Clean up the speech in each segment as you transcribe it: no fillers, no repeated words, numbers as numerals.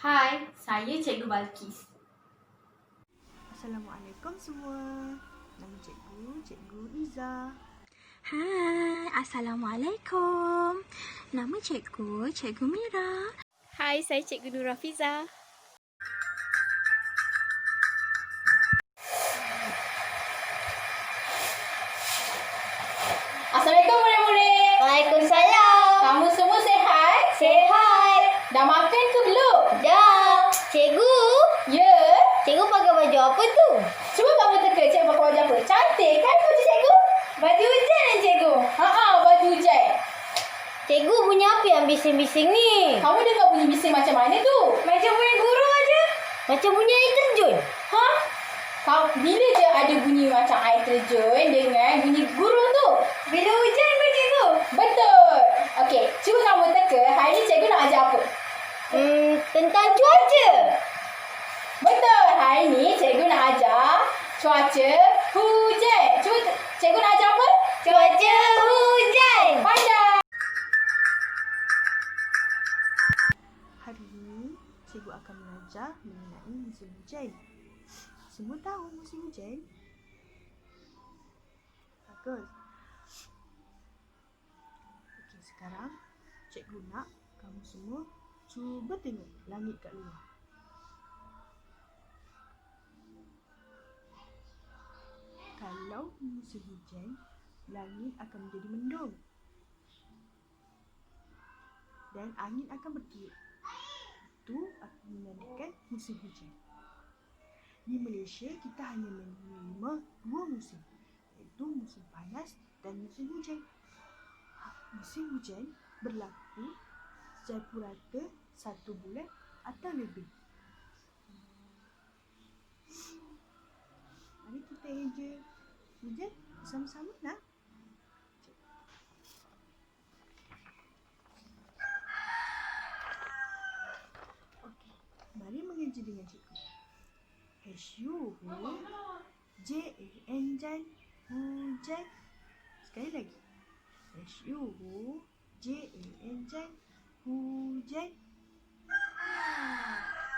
Hai, saya Cikgu Balkis. Assalamualaikum semua. Nama Cikgu Iza. Hai, Assalamualaikum. Nama Cikgu Mira. Hai, saya Cikgu Nur Rafiza. Assalamualaikum murid-murid. Waalaikumsalam. Kamu semua sihat? Sihat. Dah makan ke belum? Dah. Cikgu, Ya. cikgu pakai baju apa tu? Cuba kamu teka cikgu pakai baju apa? Cantik kan baju cikgu? Baju hujan kan cikgu? Baju hujan. Cikgu, bunyi apa yang bising-bising ni? Kamu dengar bunyi bising macam mana tu? Macam bunyi guru aja. Macam bunyi air terjun. Bila je ada bunyi macam air terjun dengan bunyi gurung tu? Bila hujan ke cikgu? Betul. Okey, cuba kamu teka hari ni cikgu nak ajar apa? Tentang cuaca. Betul. Hari ni cikgu nak ajar cuaca hujan. Cuba cikgu nak ajar apa? Cuaca hujan. Pandai. Hari ini, cikgu akan mengajar mengenai musim hujan. Semua tahu musim hujan? Bagus. Okey, sekarang cikgu nak kamu semua cuba tengok langit kat luar. Kalau musim hujan, langit akan menjadi mendung dan angin akan bertiup. Itu akan menandakan musim hujan. Di Malaysia, kita hanya menerima dua musim, iaitu musim panas dan musim hujan. Musim hujan berlaku secara purata 1 bulan atau lebih. Mari kita enjoy hujan bersama-sama nak. Okey, mari mengaji dengan cikgu. H-U-J-A-N jan, hujan. Sekali lagi. H-U-J-A-N jan, hujan.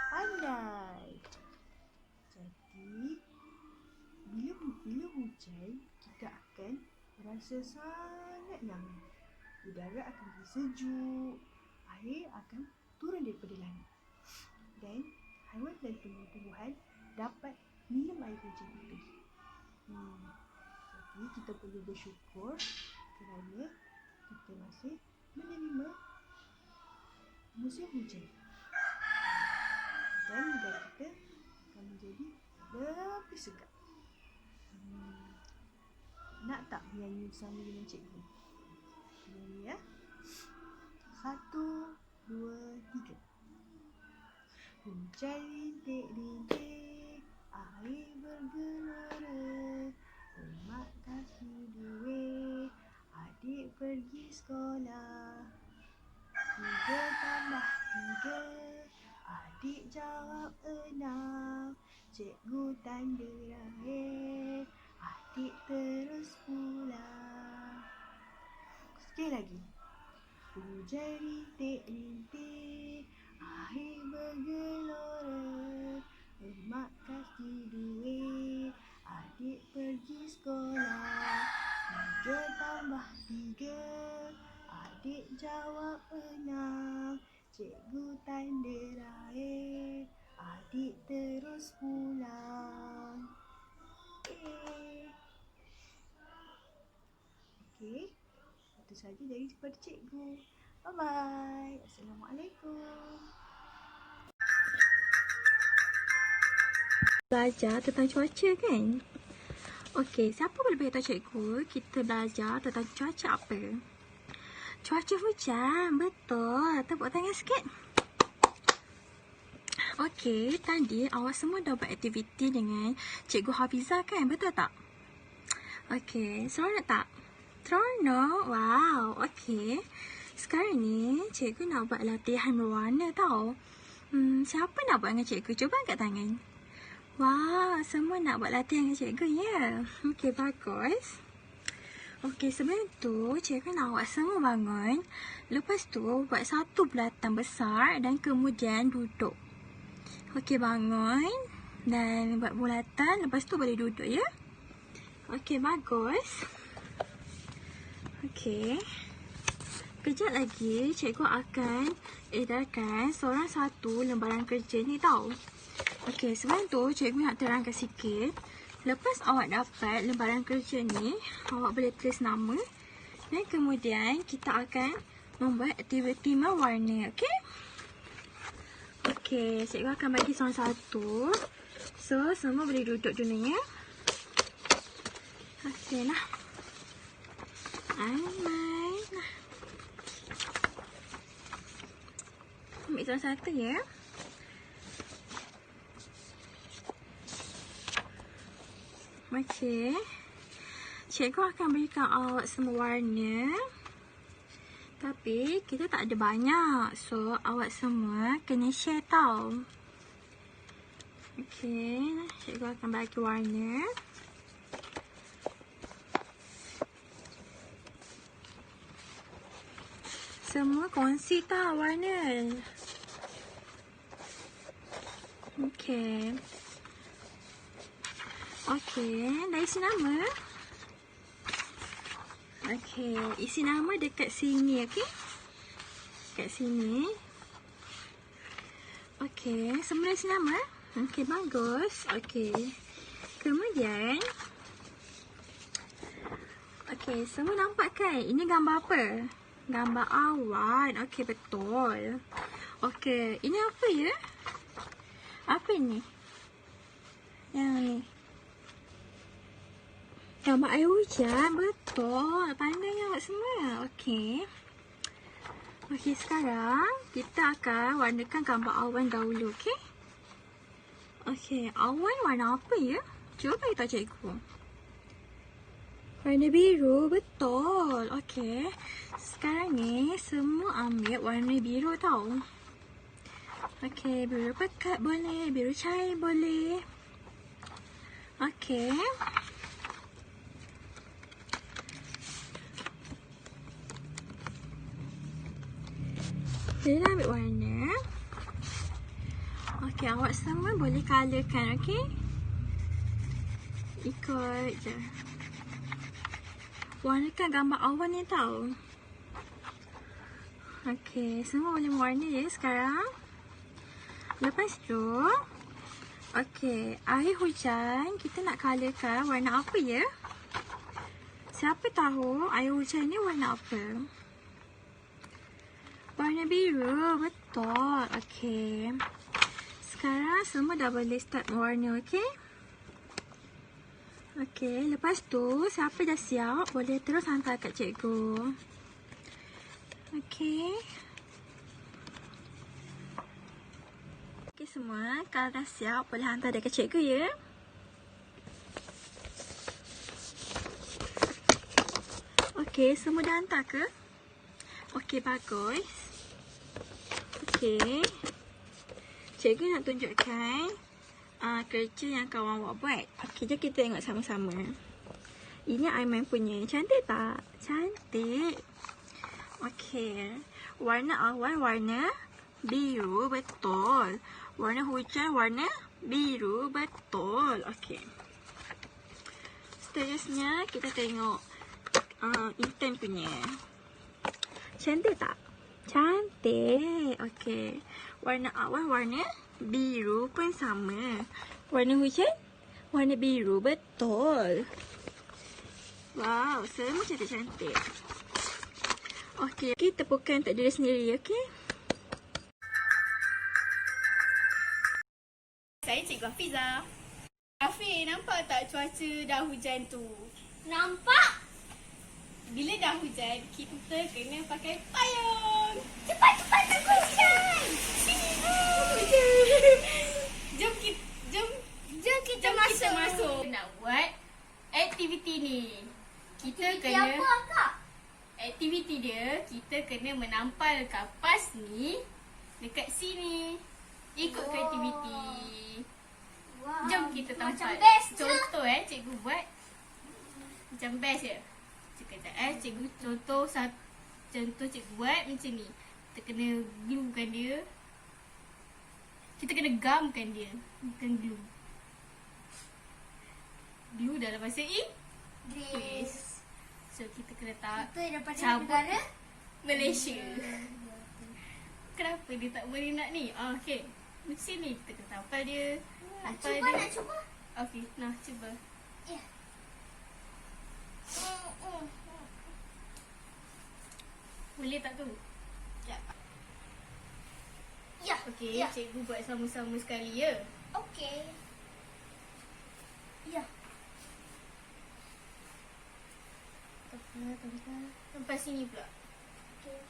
Pandai. Jadi, bila hujan, kita akan merasa sangat nyaman. Udara akan jadi sejuk. Air akan turun daripada langit. Dan haiwan dan tumbuh-tumbuhan dapat minum air hujan itu. Jadi kita perlu bersyukur kerana kita masih menerima musim hujan. Dan negara kita akan menjadi lebih segar. Nak tak menyanyi bersama dengan cikgu? Menyanyi ya. 1, 2, 3. Hujan rintik-rintik, air bergelora, emak kasih duit, adik pergi sekolah. 3 tambah 3, adik jawab 6, cikgu tanda rahir, adik terus pulang. Sekali lagi. Hujan rintik-rintik, air bergelora, emak kasih duit, adik pergi sekolah. 3 tambah 3, adik jawab 6, cikgu tanda rahir, adik terus pulang. Okey, itu saja daripada cikgu. Bye-bye. Assalamualaikum. Belajar tentang cuaca kan? Okey, siapa boleh beritahu cikgu kita belajar tentang cuaca apa? Cuaca hujan, betul. Tepuk tangan sikit. Okey, tadi awak semua dah buat aktiviti dengan Cikgu Hafizah kan? Betul tak? Okey, seronok tak? Seronok? Wow, okey. Sekarang ni, cikgu nak buat latihan berwarna tau. Siapa nak buat dengan cikgu? Cuba angkat tangan. Wah, semua nak buat latihan dengan cikgu, ya? Okey, bagus. Okey, sebelum tu, cikgu nak awak semua bangun. Lepas tu, buat satu bulatan besar dan kemudian duduk. Okey, bangun dan buat bulatan. Lepas tu boleh duduk ya. Okey, bagus. Okey. Kejap lagi cikgu akan edarkan seorang satu lembaran kerja ni tau. Okey, sebelum tu cikgu nak terangkan sikit. Lepas awak dapat lembaran kerja ni, awak boleh tulis nama dan kemudian kita akan membuat aktiviti mewarna. Okey? Okey, cikgu akan bagi seorang satu. So, semua boleh duduk dulu ya. Okey lah. Main lah. Ambil seorang satu ya. Okey. Cikgu akan berikan awak semua warna. Tapi kita tak ada banyak. So, awak semua kena share tau. Okey. Cikgu akan bagi warna. Semua kongsi tau warna. Okey. Okey. Dah isi nama? Okey, isi nama dekat sini, okey? Dekat sini. Okey, semua isi nama? Okey, bagus. Okey. Kemudian, okey, semua nampak kan? Ini gambar apa? Gambar awan. Okey, betul. Okey, ini apa ya? Apa ni? Yang ni. Gambar air hujan, betul. Pandai awak semua. Okey. Okey, sekarang kita akan warnakan gambar awan dahulu, okey? Okey, awan warna apa ya? Cuba beritahu cikgu. Warna biru, betul. Okey. Sekarang ni semua ambil warna biru tau. Okey, biru pekat boleh, biru cair boleh. Okey. Kita dah ambil warna. Okey, awak semua boleh colourkan, okey? Ikut je. Warnakan gambar awan ni tau. Okey, semua boleh mewarna ya sekarang. Lepas tu, okey, air hujan kita nak colourkan warna apa ya? Siapa tahu air hujan ni warna apa? Warna biru, betul. Okey. Sekarang semua dah boleh start mewarna, okey? Okey, lepas tu siapa dah siap boleh terus hantar kat cikgu. Okey. Okey semua, kalau dah siap boleh hantar dekat cikgu ya. Okey, semua dah hantar ke? Okey, bagus. Okey. Cikgu nak tunjukkan kerja yang kawan awak buat. Okey, jom kita tengok sama-sama. Ini Aiman punya. Cantik tak? Cantik. Okey. Warna awan warna biru, betul. Warna hujan warna biru, betul. Okey. Seterusnya kita tengok Intan punya. Cantik tak? Cantik. Okey. Warna awan warna biru pun sama. Warna hujan warna biru, betul. Wow, semua cantik-cantik. Okey, kita tepukan untuk diri sendiri, okey? Saya Cikgu Hafiza. Afi, nampak tak cuaca dah hujan tu? Nampak? Bila dah hujan, kita kena pakai payung. Cepat-cepat aku hujan. Sini. Jom kita masuk. Nak buat aktiviti ni. Kita kena... Siapa, Kak? Aktiviti dia, kita kena menampal kapas ni dekat sini. Ikut ke aktiviti. Wow. Jom kita tampal. Macam best je. Contoh cikgu buat. Macam best je. Sekejap cikgu contoh cikgu buat macam ni. Kita kena gluekan dia. kita kena gamkan dia. Bukan glue. Glue dalam bahasa Inggeris. So kita kena Kita daripada cabut negara Malaysia. Kenapa dia tak boleh nak ni? Okey. Di sini kita kena tampal dia. Tampal dia. nak cuba. Okey, nah cuba. Ya. Boleh tak tu? Ya. Ya. Okey, Ya. cikgu buat sama-sama sekali ya. Okey. Ya. Tampal sini pula. Okey.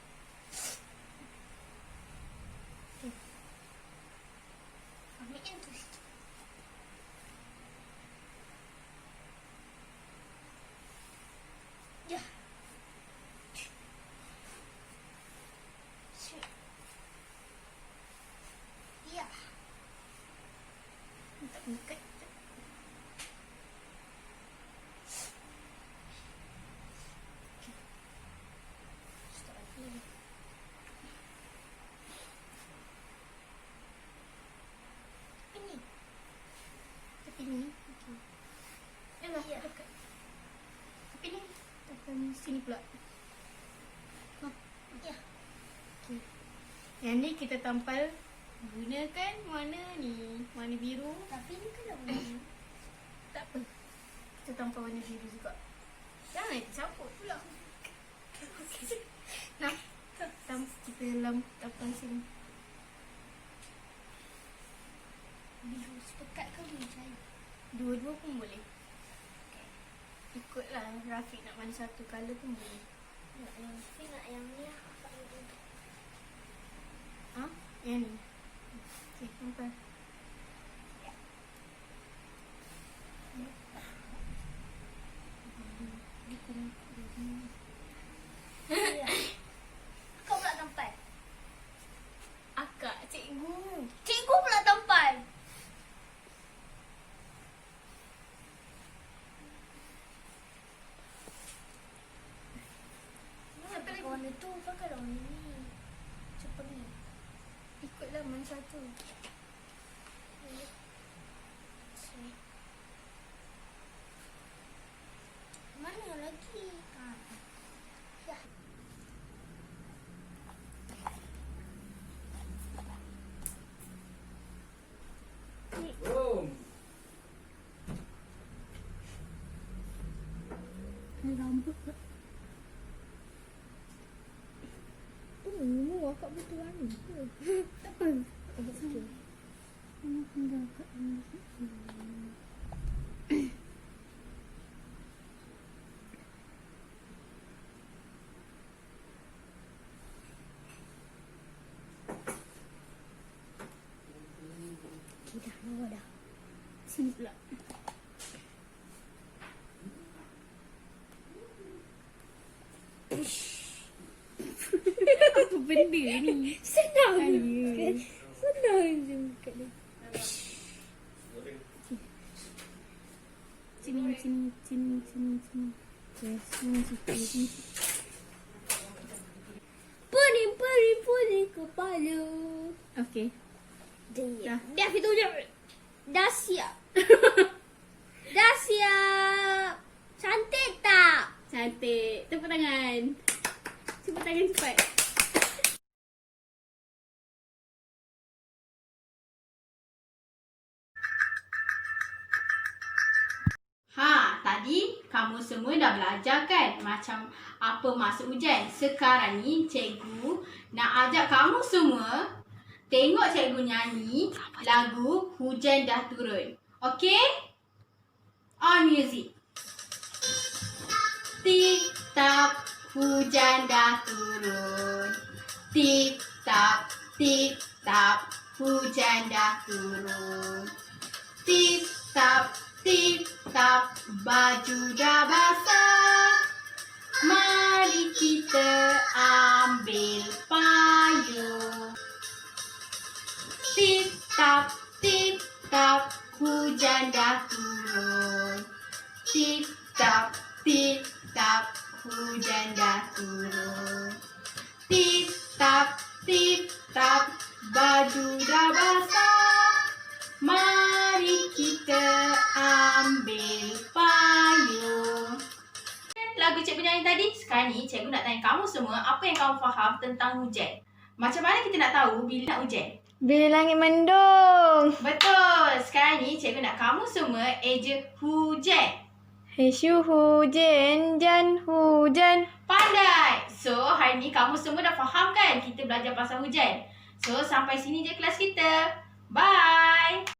Ambil yang tu sikit. Ya. Ya. Tak buka. Ini. Tapi ni. Okey. Yalah, Ya. dekat. Tapi ni tampal sini pula. Ya. Okey. Yang ni kita tampal gunakan warna ni, warna biru. Tapi ni kan dah boleh. Tak apa. Kita tampal warna biru juga. Jangan campur pula. Nah, kita tampal sini. Biru sepekat ke biru cair? Dua-dua pun boleh. Ikutlah Rafiq nak mana satu colour pun boleh. Nak yang ni, nak yang ni lah. Ha? Yang ni. Okey, tampal. Ya. Kau pula tampal. Akak, cikgu. Cikgu pula tampal. Pakai warna tu, pakai warna ni. Cepat ni. Ikutlah mana satu. Mana lagi? Ya. Rambut tak. Oh, akak betul warna ke? Tak apa. Okey. Ini tinggal kat ni. Okey dah, lawa dah. Sini pula. Apa benda ni? Senang je. Senang je buka dia. Sini. Yes, sini. Puning kepala. Okey. Dah kita ujar. Dah siap. Dah siap. Cantik tak? Cantik. Tepuk tangan. Tepuk tangan cepat. Tadi kamu semua dah belajar kan macam apa maksud hujan. Sekarang ni cikgu nak ajak kamu semua tengok cikgu nyanyi lagu Hujan Dah Turun. Okey? On music. Tik tak hujan dah turun. Tik tak hujan dah turun. Tik tak baju dah basah. Mari kita ambil payung. Tik tak hujan dah turun. Tik tak hujan dah turun. Tik tak baju dah basah. tadi? Sekarang ni cikgu nak tanya kamu semua apa yang kamu faham tentang hujan. Macam mana kita nak tahu bila nak hujan? Bila langit mendung. Betul. Sekarang ni cikgu nak kamu semua eja hujan. Hisyu hujan, jan hujan. Pandai. So, hari ni kamu semua dah faham kan kita belajar pasal hujan. So, sampai sini je kelas kita. Bye.